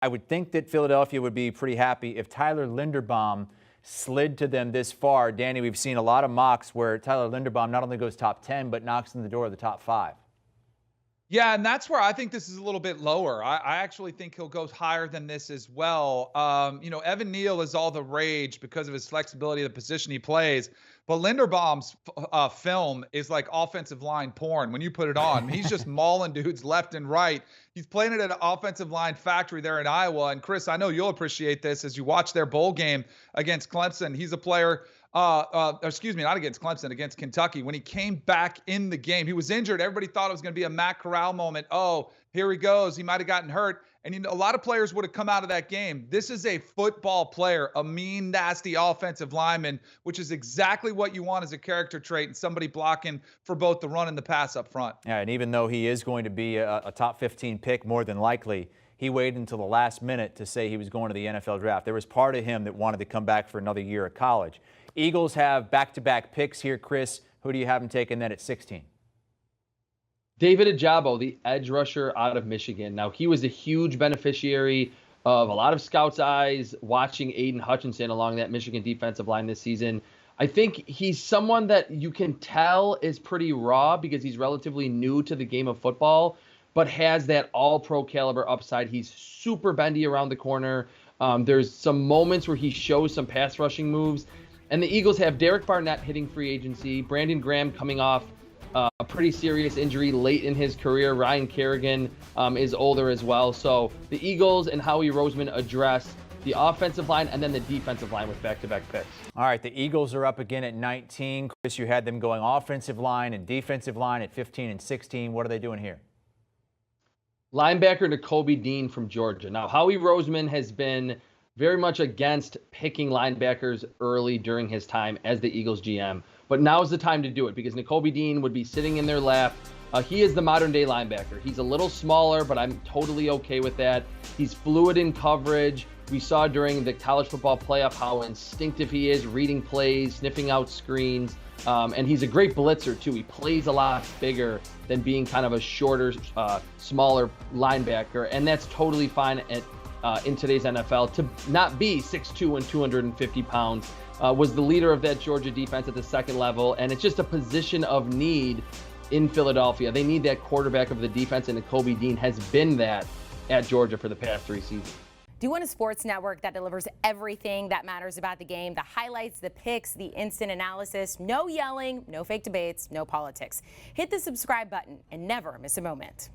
I would think that Philadelphia would be pretty happy if Tyler Linderbaum slid to them this far. Danny, we've seen a lot of mocks where Tyler Linderbaum not only goes top 10, but knocks on the door of the top 5. Yeah, and that's where I think this is a little bit lower. I actually think he'll go higher than this as well. Evan Neal is all the rage because of his flexibility of the position he plays. But Linderbaum's film is like offensive line porn when you put it on. He's just mauling dudes left and right. He's playing it at an offensive line factory there in Iowa. And Chris, I know you'll appreciate this as you watch their bowl game against Clemson. He's a player excuse me, not against Clemson, against Kentucky. When he came back in the game, he was injured. Everybody thought it was going to be a Matt Corral moment. Oh, here he goes. He might have gotten hurt. And a lot of players would have come out of that game. This is a football player, a mean, nasty offensive lineman, which is exactly what you want as a character trait and somebody blocking for both the run and the pass up front. Yeah, and even though he is going to be a top 15 pick more than likely, he waited until the last minute to say he was going to the NFL draft. There was part of him that wanted to come back for another year of college. Eagles have back-to-back picks here, Chris. Who do you have him taking then at 16? David Ojabo, the edge rusher out of Michigan. Now, he was a huge beneficiary of a lot of scouts' eyes watching Aiden Hutchinson along that Michigan defensive line this season. I think he's someone that you can tell is pretty raw because he's relatively new to the game of football, but has that all-pro caliber upside. He's super bendy around the corner. There's some moments where he shows some pass rushing moves. And the Eagles have Derek Barnett hitting free agency, Brandon Graham coming off a pretty serious injury late in his career. Ryan Kerrigan is older as well. So the Eagles and Howie Roseman address the offensive line and then the defensive line with back-to-back picks. All right, the Eagles are up again at 19. Chris, you had them going offensive line and defensive line at 15 and 16. What are they doing here? Linebacker Nakobe Dean from Georgia. Now, Howie Roseman has been very much against picking linebackers early during his time as the Eagles GM. But now's the time to do it because Nakobe Dean would be sitting in their lap. He is the modern-day linebacker. He's a little smaller, but I'm totally okay with that. He's fluid in coverage. We saw during the college football playoff how instinctive he is, reading plays, sniffing out screens. And he's a great blitzer, too. He plays a lot bigger than being kind of a shorter, smaller linebacker. And that's totally fine in today's NFL. To not be 6'2" and 250 pounds, was the leader of that Georgia defense at the second level, and it's just a position of need in Philadelphia. They need that quarterback of the defense, and Nakobe Dean has been that at Georgia for the past 3 seasons. Do you want a sports network that delivers everything that matters about the game? The highlights, the picks, the instant analysis, no yelling, no fake debates, no politics. Hit the subscribe button and never miss a moment.